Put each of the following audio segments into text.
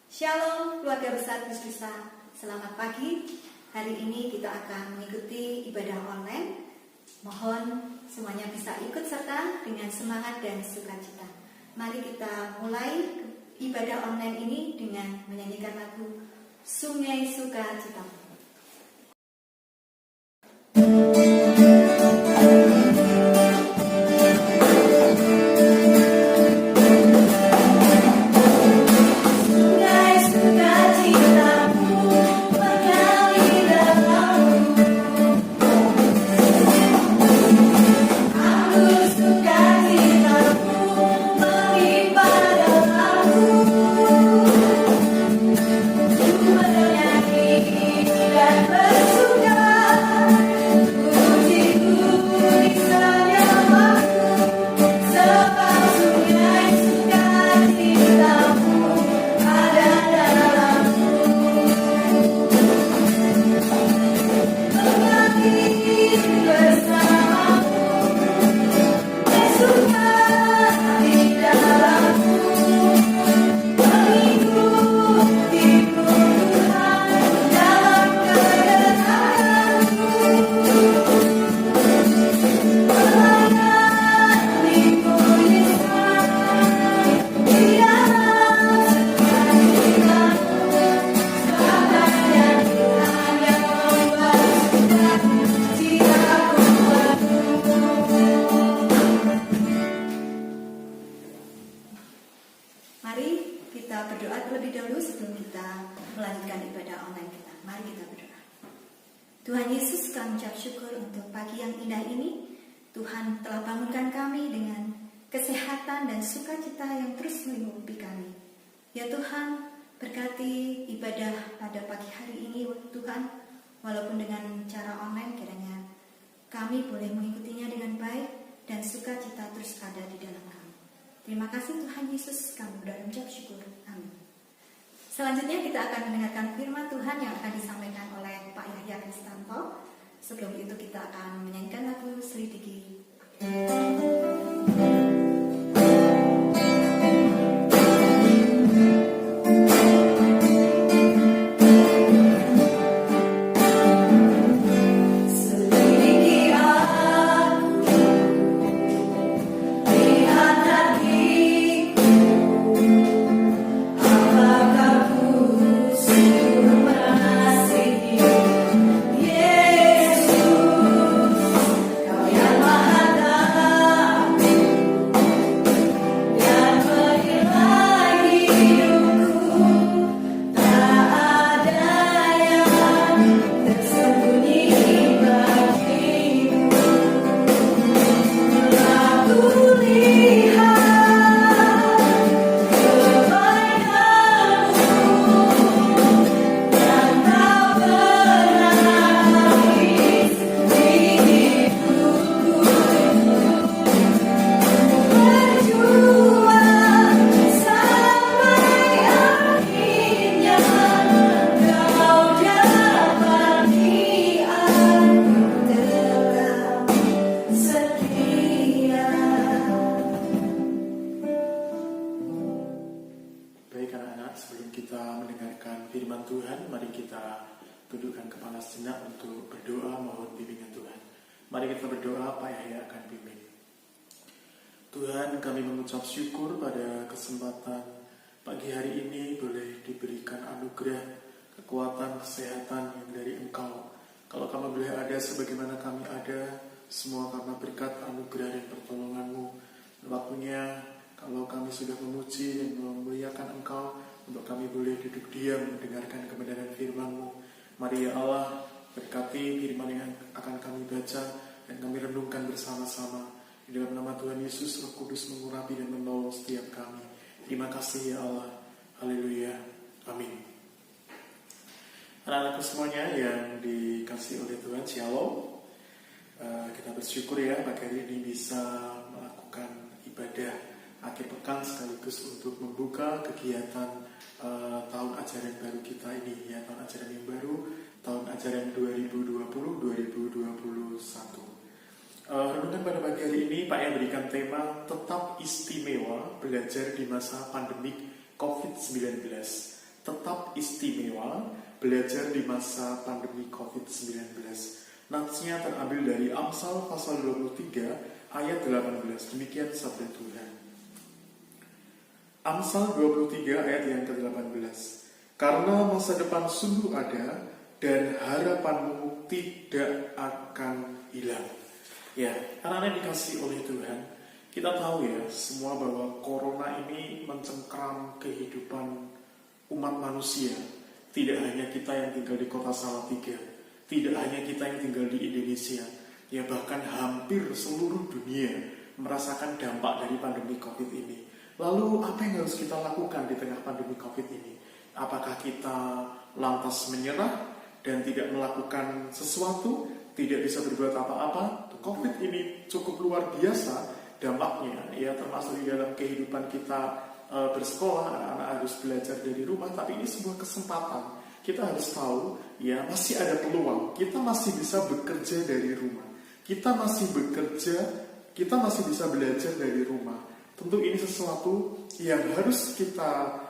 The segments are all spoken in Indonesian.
Shalom keluarga besar Kristus. Selamat pagi. Hari ini kita akan mengikuti ibadah online. Mohon semuanya bisa ikut serta dengan semangat dan sukacita. Mari kita mulai ibadah online ini dengan menyanyikan lagu Sungai Sukacita. Mari kita berdoa terlebih dahulu sebelum kita melanjutkan ibadah online kita. Mari kita berdoa. Tuhan Yesus, kami ucap syukur untuk pagi yang indah ini. Tuhan telah bangunkan kami dengan kesehatan dan sukacita yang terus meliputi kami. Ya Tuhan, berkati ibadah pada pagi hari ini Tuhan, walaupun dengan cara online kiranya kami boleh mengikutinya dengan baik dan sukacita terus ada di dalam kami. Terima kasih Tuhan Yesus, kami berdoa dan mengucap syukur. Amin. Selanjutnya kita akan mendengarkan firman Tuhan yang akan disampaikan oleh Pak Yahya Kristanto. Sebelum itu kita akan menyanyikan lagu Selidiki. Tuhan, kami mengucap syukur pada kesempatan pagi hari ini boleh diberikan anugerah, kekuatan, kesehatan yang dari Engkau. Kalau kami boleh ada sebagaimana kami ada, semua karena berkat anugerah dan pertolongan-Mu. Waktunya kalau kami sudah memuji dan memuliakan Engkau, untuk kami boleh duduk diam mendengarkan kebenaran firman-Mu. Mari ya Allah, berkati firman yang akan kami baca dan kami renungkan bersama-sama. Di dalam nama Tuhan Yesus, Roh Kudus mengurapi dan menolong setiap kami. Terima kasih ya Allah. Haleluya. Amin. Anak-anakku semuanya yang dikasihi oleh Tuhan, Shalom. Kita bersyukur ya pagi hari ini bisa melakukan ibadah akhir pekan sekaligus untuk membuka kegiatan tahun ajaran baru kita ini ya, tahun ajaran yang baru, tahun ajaran 2020-2021. Renungan pada pagi hari ini Pak yang berikan tema tetap istimewa belajar di masa pandemik COVID-19. tetap istimewa belajar di masa pandemi COVID-19. Natsnya terambil dari Amsal pasal 23 ayat 18. Demikian sabda Tuhan. Amsal 23 ayat yang ke-18. Karena masa depan sungguh ada dan harapanmu tidak akan hilang. Ya, karena dikasih oleh Tuhan, kita tahu ya semua bahwa corona ini mencengkram kehidupan umat manusia. Tidak hanya kita yang tinggal di kota Salatiga, tidak hanya kita yang tinggal di Indonesia, ya bahkan hampir seluruh dunia merasakan dampak dari pandemi COVID ini. Lalu apa yang harus kita lakukan di tengah pandemi COVID ini? Apakah kita lantas menyerah dan tidak melakukan sesuatu, tidak bisa berbuat apa-apa? COVID ini cukup luar biasa dampaknya, ya termasuk di dalam kehidupan kita bersekolah, anak-anak harus belajar dari rumah, tapi ini sebuah kesempatan. Kita harus tahu, ya masih ada peluang. Kita masih bisa bekerja dari rumah. Kita masih bekerja, kita masih bisa belajar dari rumah. Tentu ini sesuatu yang harus kita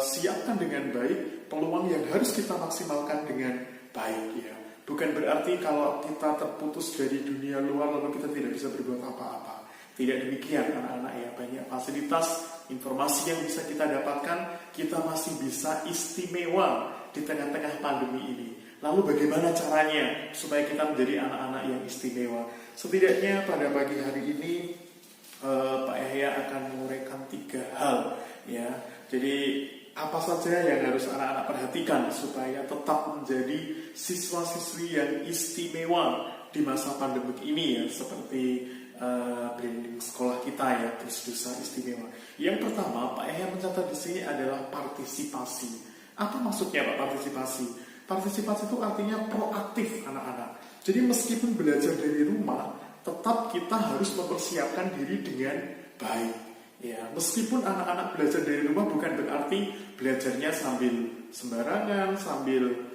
siapkan dengan baik, peluang yang harus kita maksimalkan dengan baik, ya. Bukan berarti kalau kita terputus dari dunia luar lalu kita tidak bisa berbuat apa-apa. Tidak demikian anak-anak ya, banyak fasilitas, informasi yang bisa kita dapatkan, kita masih bisa istimewa di tengah-tengah pandemi ini. Lalu bagaimana caranya supaya kita menjadi anak-anak yang istimewa? Setidaknya pada pagi hari ini Pak Yahya akan menguraikan 3 hal, ya. Jadi apa saja yang harus anak-anak perhatikan supaya tetap menjadi siswa-siswi yang istimewa di masa pandemik ini, ya, seperti branding sekolah kita, ya, Dosa Istimewa. Yang pertama, Pak Yahya mencatat di sini adalah partisipasi. Apa maksudnya Pak partisipasi? Partisipasi itu artinya proaktif anak-anak. Jadi meskipun belajar dari rumah, tetap kita harus mempersiapkan diri dengan baik. Ya, meskipun anak-anak belajar dari rumah bukan berarti belajarnya sambil sembarangan, sambil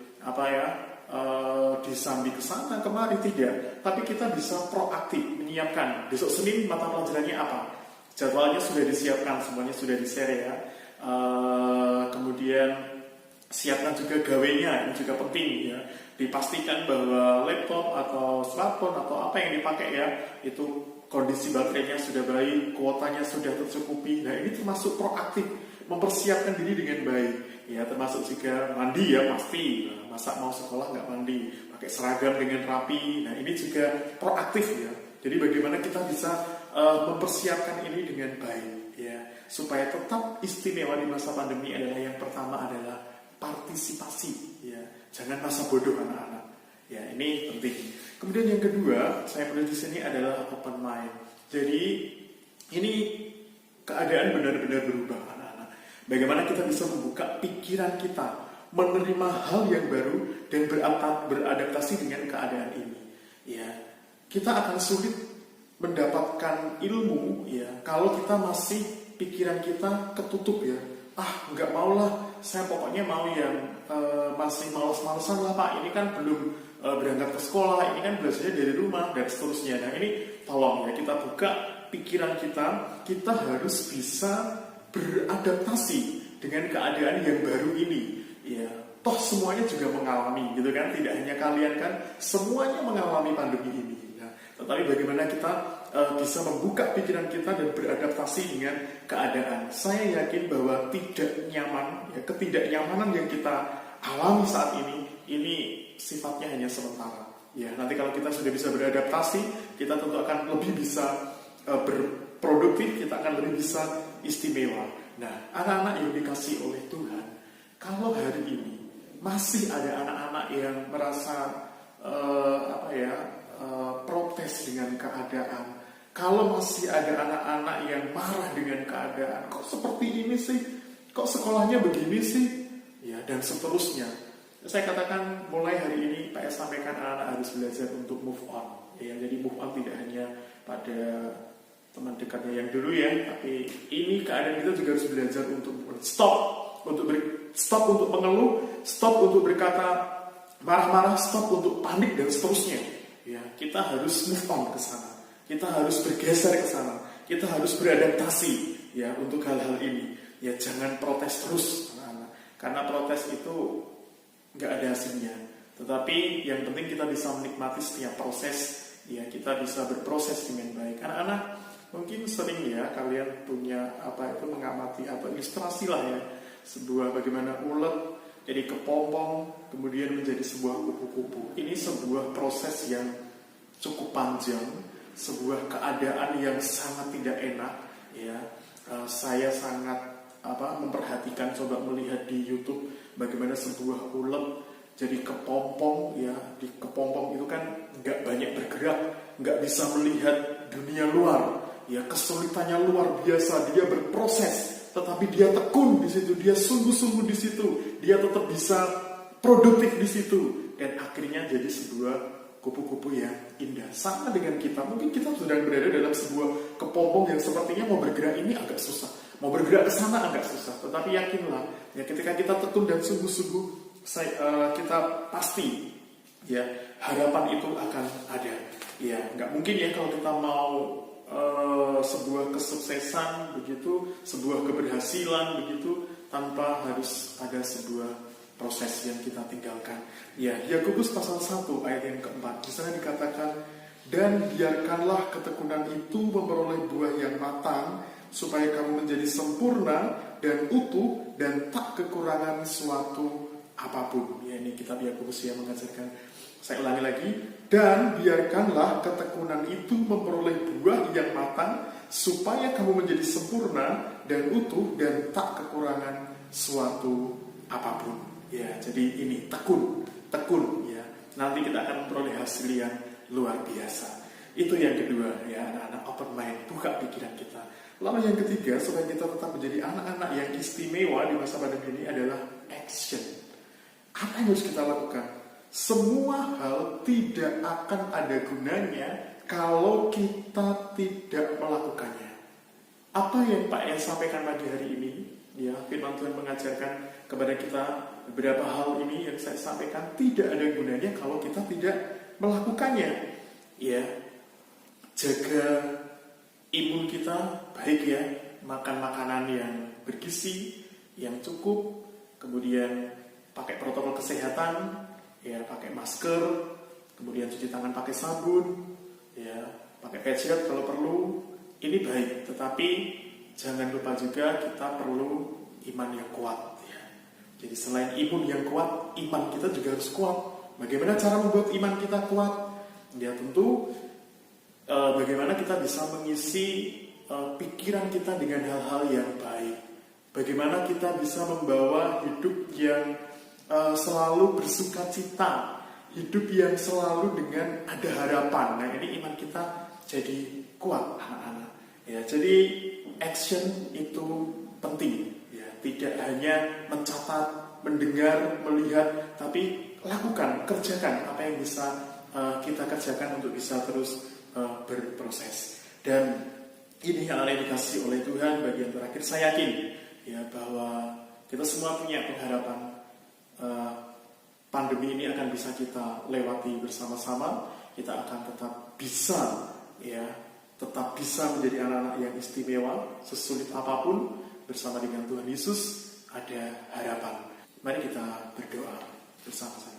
disambi ke sana kemari, tidak. Tapi kita bisa proaktif menyiapkan. Besok Senin mata pelajarannya apa? Jadwalnya sudah disiapkan, semuanya sudah di-share, ya. Kemudian siapkan juga gawainya, ini juga penting, ya. Dipastikan bahwa laptop atau smartphone atau apa yang dipakai, ya, itu kondisi baterainya sudah baik, kuotanya sudah tercukupi. Nah, ini termasuk proaktif, mempersiapkan diri dengan baik. Ya, termasuk juga mandi, ya pasti. Nah, masa mau sekolah nggak mandi, pakai seragam dengan rapi. Nah, ini juga proaktif, ya. Jadi bagaimana kita bisa mempersiapkan ini dengan baik, ya, supaya tetap istimewa di masa pandemi adalah yang pertama adalah partisipasi, ya. Jangan masa bodoh anak-anak. Ya, ini penting. Kemudian yang kedua, saya perlu di sini adalah open mind. Jadi ini keadaan benar-benar berubah anak-anak. Bagaimana kita bisa membuka pikiran kita, menerima hal yang baru dan beradaptasi dengan keadaan ini. Ya, kita akan sulit mendapatkan ilmu, ya, kalau kita masih pikiran kita ketutup, ya. Nggak maulah, saya pokoknya mau yang masih malas-malesan lah Pak. Ini kan belum berangkat ke sekolah, ini kan belajarnya dari rumah dan seterusnya. Nah, ini tolong, ya, kita buka pikiran kita harus bisa beradaptasi dengan keadaan yang baru ini, ya. Toh semuanya juga mengalami, gitu kan? Tidak hanya kalian kan, semuanya mengalami pandemi ini. Nah, tetapi bagaimana kita bisa membuka pikiran kita dan beradaptasi dengan keadaan. Saya yakin bahwa ketidaknyamanan yang kita alami saat ini sifatnya hanya sementara. Ya, nanti kalau kita sudah bisa beradaptasi, kita tentu akan lebih bisa berproduktif, kita akan lebih bisa istimewa. Nah, anak-anak yang dikasih oleh Tuhan, kalau hari ini masih ada anak-anak yang merasa protes dengan keadaan, kalau masih ada anak-anak yang marah dengan keadaan, kok seperti ini sih, kok sekolahnya begini sih, ya, dan seterusnya. Saya katakan mulai hari ini Pak S sampaikan anak-anak harus belajar untuk move on, ya. Jadi move on tidak hanya pada teman dekatnya yang dulu, ya, tapi ini keadaan kita juga harus belajar untuk stop untuk mengeluh, stop untuk berkata marah-marah, stop untuk panik dan seterusnya. Ya, kita harus move on ke sana. Kita harus bergeser ke sana. Kita harus beradaptasi, ya, untuk hal-hal ini. Ya, jangan protes terus, anak-anak. Karena protes itu nggak ada hasilnya. Tetapi yang penting kita bisa menikmati setiap proses, ya kita bisa berproses dengan baik. Anak-anak mungkin sering ya kalian punya mengamati atau ilustrasi lah ya, sebuah bagaimana ulet jadi kepompong kemudian menjadi sebuah kupu-kupu. Ini sebuah proses yang cukup panjang, sebuah keadaan yang sangat tidak enak ya. Saya sangat memperhatikan, coba melihat di YouTube bagaimana sebuah ulet jadi kepompong ya. Di kepompong itu kan nggak banyak bergerak, nggak bisa melihat dunia luar ya, kesulitannya luar biasa. Dia berproses, tetapi dia tekun di situ, dia sungguh-sungguh di situ, dia tetap bisa produktif di situ, dan akhirnya jadi sebuah kupu-kupu yang indah. Sama dengan kita, mungkin kita sedang berada dalam sebuah kepompong yang sepertinya mau bergerak ini agak susah, mau bergerak ke sana agak susah, tetapi yakinlah ya, ketika kita tekun dan sungguh-sungguh, kita pasti ya harapan itu akan ada. Ya nggak mungkin ya kalau kita mau sebuah kesuksesan begitu, sebuah keberhasilan begitu, tanpa harus ada sebuah proses yang kita tinggalkan. Ya, Yakobus pasal 1 ayat yang keempat, di sana dikatakan, dan biarkanlah ketekunan itu memperoleh buah yang matang, supaya kamu menjadi sempurna dan utuh dan tak kekurangan suatu apapun. Ya, ini kitab Yakobus yang mengajarkan. Saya ulangi lagi, dan biarkanlah ketekunan itu memperoleh buah yang matang, supaya kamu menjadi sempurna dan utuh dan tak kekurangan suatu apapun. Ya, jadi ini tekun ya. Nanti kita akan memperoleh hasil yang luar biasa. Itu yang kedua ya, anak-anak, open mind, buka pikiran kita. Lalu yang ketiga, supaya kita tetap menjadi anak-anak yang istimewa di masa pandemi ini adalah action. Apa yang harus kita lakukan? Semua hal tidak akan ada gunanya kalau kita tidak melakukannya. Apa yang Pak yang sampaikan pagi hari ini, ya, firman Tuhan mengajarkan kepada kita beberapa hal ini yang saya sampaikan tidak ada gunanya kalau kita tidak melakukannya. Ya, jaga imun kita baik ya, makan makanan yang bergizi, yang cukup, kemudian pakai protokol kesehatan, ya, pakai masker, kemudian cuci tangan pakai sabun, ya, pakai petshirt kalau perlu. Ini baik, tetapi jangan lupa juga kita perlu iman yang kuat. Ya. Jadi selain imun yang kuat, iman kita juga harus kuat. Bagaimana cara membuat iman kita kuat? Ya tentu bagaimana kita bisa mengisi pikiran kita dengan hal-hal yang baik. Bagaimana kita bisa membawa hidup yang selalu bersukacita, hidup yang selalu dengan ada harapan. Nah, ini iman kita jadi kuat, anak-anak. Ya, jadi action itu penting. Ya, tidak hanya mencatat, mendengar, melihat, tapi lakukan, kerjakan apa yang bisa kita kerjakan untuk bisa terus berproses. Dan ini yang dikasih oleh Tuhan. Bagian terakhir, saya yakin ya bahwa kita semua punya pengharapan. Pandemi ini akan bisa kita lewati bersama-sama. Kita akan tetap bisa ya, tetap bisa menjadi anak-anak yang istimewa. Sesulit apapun, bersama dengan Tuhan Yesus ada harapan. Mari kita berdoa bersama-sama.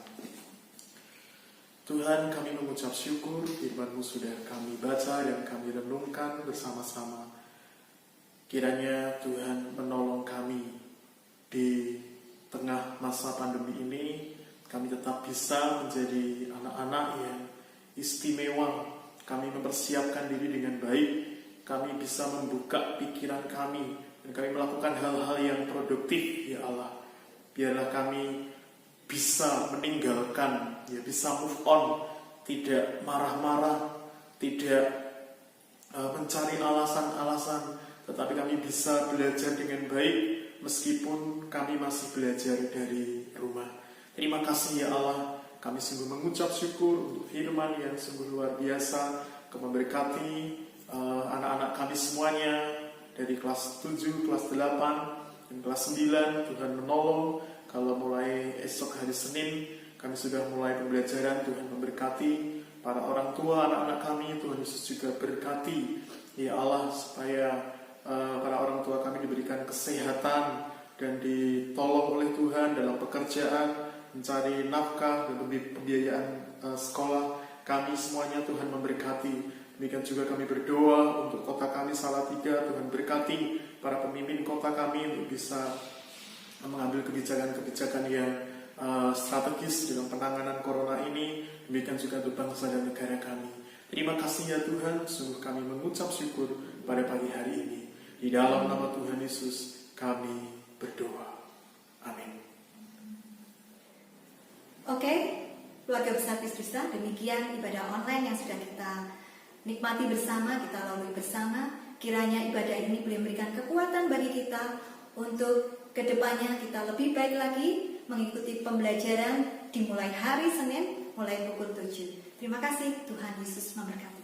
Tuhan, kami mengucap syukur firman-Mu sudah kami baca dan kami renungkan bersama-sama. Kiranya Tuhan menolong kami di tengah masa pandemi ini, kami tetap bisa menjadi anak-anak yang istimewa. Kami mempersiapkan diri dengan baik, kami bisa membuka pikiran kami, dan kami melakukan hal-hal yang produktif, ya Allah. Biarlah kami bisa meninggalkan, ya bisa move on, tidak marah-marah, tidak mencari alasan-alasan, tetapi kami bisa belajar dengan baik, meskipun kami masih belajar dari rumah. Terima kasih ya Allah, kami sungguh mengucap syukur untuk firman yang sungguh luar biasa. Kau memberkati anak-anak kami semuanya dari kelas 7, kelas 8, dan kelas 9. Tuhan menolong. Kalau mulai esok hari Senin kami sudah mulai pembelajaran, Tuhan memberkati para orang tua anak-anak kami. Tuhan Yesus juga berkati ya Allah, supaya para orang tua kami diberikan kesehatan, dan ditolong oleh Tuhan dalam pekerjaan, mencari nafkah dan pembiayaan sekolah. Kami semuanya Tuhan memberkati. Demikian juga kami berdoa untuk kota kami Salatiga. Tuhan berkati para pemimpin kota kami untuk bisa mengambil kebijakan-kebijakan yang strategis dalam penanganan corona ini. Demikian juga untuk bangsa dan negara kami. Terima kasih ya Tuhan, sungguh kami mengucap syukur pada pagi hari ini. Di dalam nama Tuhan Yesus kami berdoa. Amin. Oke, keluarga besar Kristus, demikian ibadah online yang sudah kita nikmati bersama, kita lalui bersama. Kiranya ibadah ini boleh memberikan kekuatan bagi kita untuk kedepannya kita lebih baik lagi mengikuti pembelajaran dimulai hari Senin mulai pukul 7. Terima kasih, Tuhan Yesus memberkati.